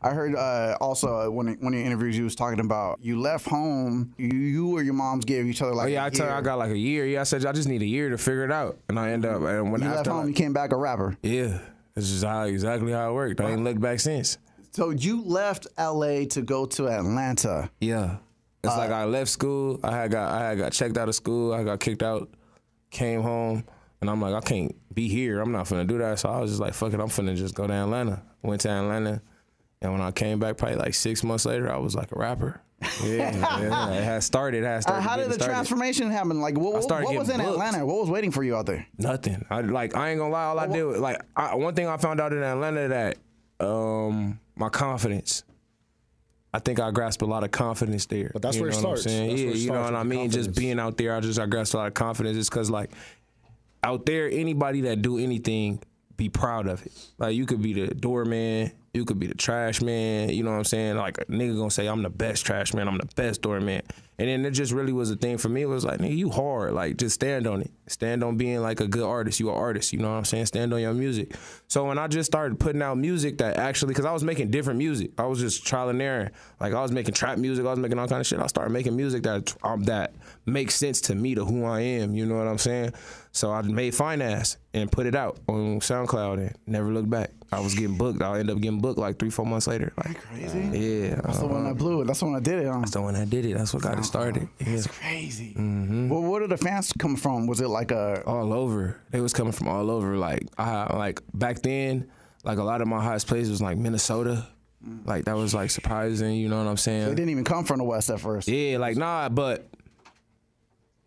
I heard also when in interviews you was talking about you left home. You or your moms gave each other like. Oh yeah, a I told her I got like a year. Yeah, I said I just need a year to figure it out, and I end up. And when you left home, you came back a rapper. Yeah, this is exactly how it worked. I ain't looked back since. So you left LA to go to Atlanta. Yeah, it's like I left school. I had got checked out of school. I got kicked out. Came home, and I'm like, I can't be here. I'm not finna do that. So I was just like, fuck it. I'm finna just go to Atlanta. Went to Atlanta, and when I came back, probably like 6 months later, I was like a rapper. Yeah, it had started. How did the transformation happen? Like, what was in Atlanta? What was waiting for you out there? Nothing. I ain't gonna lie. All I did was one thing I found out in Atlanta that my confidence. I think I grasped a lot of confidence there. But that's where it starts. Yeah, you know what I mean? Just being out there, I grasped a lot of confidence. It's because, like, out there, anybody that do anything, be proud of it. Like, you could be the doorman, you could be the trash man, you know what I'm saying? Like, a nigga gonna say, I'm the best trash man, I'm the best doorman. And then it just really was a thing for me. It was like, nigga, you hard. Like, just stand on it. Stand on being like a good artist. You an artist, you know what I'm saying? Stand on your music. So when I just started putting out music that actually, because I was making different music. I was just trial and error. Like, I was making trap music. I was making all kind of shit. I started making music that makes sense to me, to who I am. You know what I'm saying? So I made Finance and put it out on SoundCloud and never looked back. I was getting booked. I'll end up getting booked like 3-4 months later. Like, crazy? Yeah. That's the one that blew it. That's the one that did it, huh? That's the one that did it. That's what got it started. That's crazy. Well, where did the fans come from? Was it like all over? They was coming from all over. Like back then, like a lot of my highest places was like Minnesota. Like that was like surprising. You know what I'm saying? They didn't even come from the West at first. Yeah, like nah, but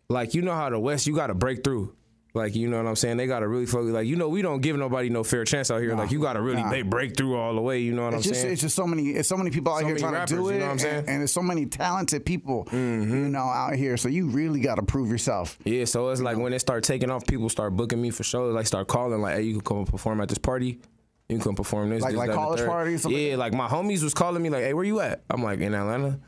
like you know how the West, you got to break through. Like, you know what I'm saying? They got to really focus. Like, you know, we don't give nobody no fair chance out here. Like, you got to really they break through all the way. You know what I'm saying? It's just so many people out here trying to do it. You know what I'm saying? And there's so many talented people, you know, out here. So you really got to prove yourself. Yeah, so it's like when it start taking off, people start booking me for shows. Like, start calling, like, hey, you can come and perform at this party. You can come perform this. Like college parties? Yeah, like my homies was calling me, like, hey, where you at? I'm like, in Atlanta.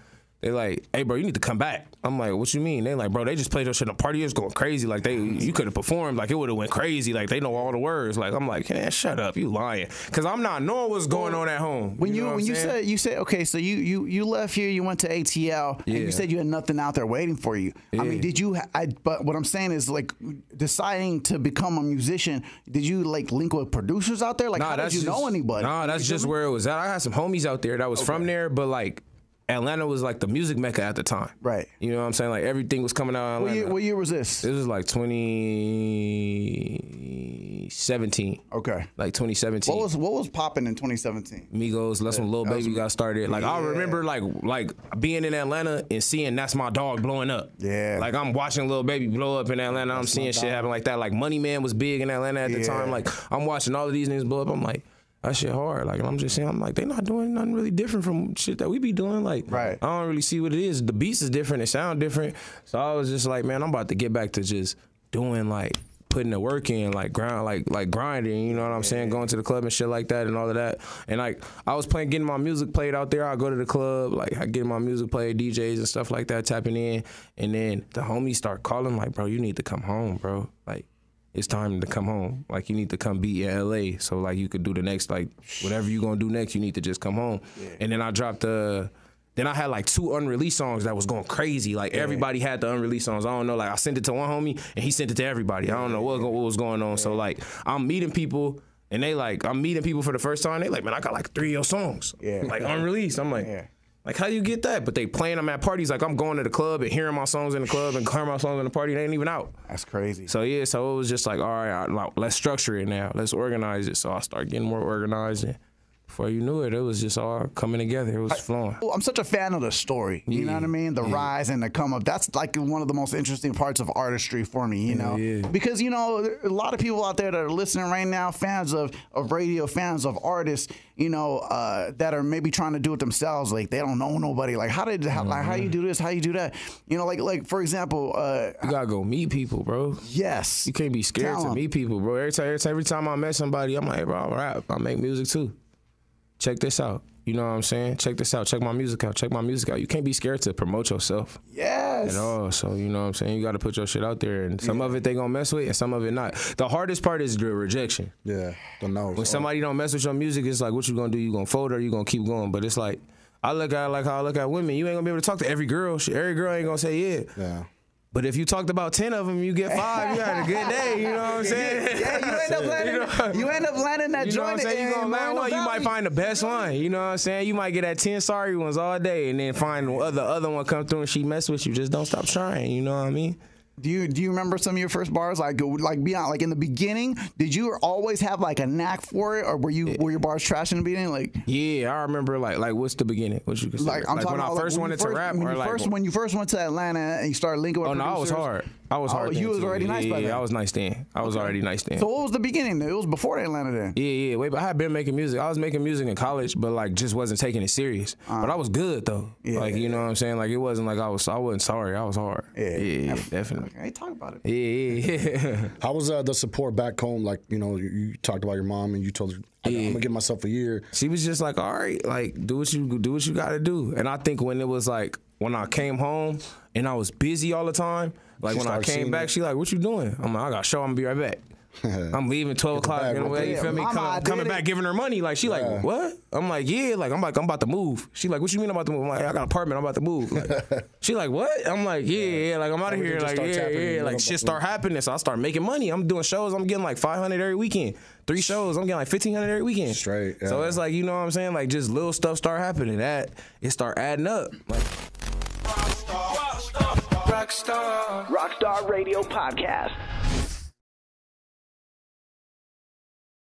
They like, hey, bro, you need to come back. I'm like, what you mean? They like, bro, they just played your shit. The party is going crazy. Like, you could have performed. Like, it would have went crazy. Like, they know all the words. Like, I'm like, man, shut up. You lying. Because I'm not knowing what's going on at home. When you said, okay, so you left here, you went to ATL, and you said you had nothing out there waiting for you. Yeah. I mean, but what I'm saying is, like, deciding to become a musician, did you, like, link with producers out there? Like, how did you know anybody? Nah, that's just where it was at. I had some homies out there that was from there, but, like, Atlanta was like the music mecca at the time. Right. You know what I'm saying? Like everything was coming out of Atlanta. What year was this? This was like 2017. Okay. Like 2017. What was popping in 2017? Migos, that's when Lil Baby got started. Like I remember like being in Atlanta and seeing That's My Dog blowing up. Yeah. Like I'm watching Lil Baby blow up in Atlanta. I'm seeing shit happen like that. Like Money Man was big in Atlanta at the time. Like I'm watching all of these niggas blow up. I'm like, that shit hard. Like, I'm just saying, I'm like, they not doing nothing really different from shit that we be doing. Like, I don't really see what it is. The beats is different. It sound different. So I was just like, man, I'm about to get back to just doing, like, putting the work in, like, grinding, you know what I'm saying? Going to the club and shit like that and all of that. And, like, I was getting my music played out there. I go to the club, like, I get my music played, DJs and stuff like that, tapping in. And then the homies start calling, like, bro, you need to come home, bro. Like, it's time to come home. Like, you need to come be in LA. So, like, you could do the next, like, whatever you gonna do next, you need to just come home. Yeah. And then I dropped then I had, like, 2 unreleased songs that was going crazy. Like, everybody had the unreleased songs. I don't know. Like, I sent it to one homie, and he sent it to everybody. I don't know what was going on. So, like, I'm meeting people, and I'm meeting people for the first time. They like, man, I got, like, 3 of your songs. Yeah. Like, unreleased. I'm like... Yeah. Like, how do you get that? But they playing them at parties. Like, I'm going to the club and hearing my songs in the club and hearing my songs in the party. They ain't even out. That's crazy. So, yeah, so it was just like, all right, let's structure it now. Let's organize it. So I started getting more organized. And before you knew it, it was just all coming together. It was flowing. I'm such a fan of the story. You know what I mean? The rise and the come up. That's like one of the most interesting parts of artistry for me, you know? Because, you know, a lot of people out there that are listening right now, fans of radio, fans of artists, you know, that are maybe trying to do it themselves. Like, they don't know nobody. Like, how you do this? How you do that? You know, like for example, you gotta go meet people, bro. Yes. You can't be scared to meet people, bro. Every time I met somebody, I'm like, hey, bro, I rap. I make music too. Check this out. You know what I'm saying? Check this out. Check my music out. Check my music out. You can't be scared to promote yourself. Yeah. Yes. At all. So, you know what I'm saying? You got to put your shit out there. And some of it they going to mess with and some of it not. The hardest part is the rejection. Yeah, the no. When somebody don't mess with your music, it's like, what you going to do? You going to fold or you going to keep going? But it's like, I look at it like how I look at women. You ain't going to be able to talk to every girl. Every girl ain't going to say yeah. Yeah. But if you talked about 10 of them, you get 5. You had a good day. You know what I'm saying? Yeah, you end up landing that you know what I'm joint. saying? You gonna land one. You might find the best one. You know what I'm saying? You might get that 10 sorry ones all day, and then find the other one come through and she mess with you. Just don't stop trying. You know what I mean? Do you remember some of your first bars? Like beyond, like in the beginning, did you always have like a knack for it, or were your bars trash in the beginning? Like, yeah, I remember like what's the beginning? What you consider? Like I'm talking when about I first wanted to rap, when you first went to Atlanta and you started linking with producers. No, I was hard. I was hard. You was already nice by then. Yeah, I was nice then. I was already nice then. So what was the beginning? It was before Atlanta then. Yeah. Wait, but I had been making music. I was making music in college, but like just wasn't taking it serious. But I was good though. Yeah, like you know what I'm saying? Like it wasn't like I wasn't sorry. I was hard. Yeah, definitely. Okay, talk about it. Yeah. How was the support back home? Like, you know, you talked about your mom and you told her, I'm gonna give myself a year. She was just like, all right, like do what you gotta do. And I think when it was like when I came home and I was busy all the time, like when I came back, she like, what you doing? I'm like, I got a show, I'm gonna be right back. I'm leaving 12 o'clock, getting away, you feel me? Coming back, giving her money. Like, she like, what? I'm like, yeah, like, I'm about to move. She like, what you mean I'm about to move? I'm like, I got an apartment, I'm about to move. Like, she like, what? I'm like, yeah, like, I'm out of here. Like, yeah, like, shit start happening. So I start making money. I'm doing shows, I'm getting like 500 every weekend. 3 shows, I'm getting like 1,500 every weekend. Straight, yeah. So it's like, you know what I'm saying? Like, just little stuff start happening. That, it start adding up. Like, Rockstar Radio Podcast.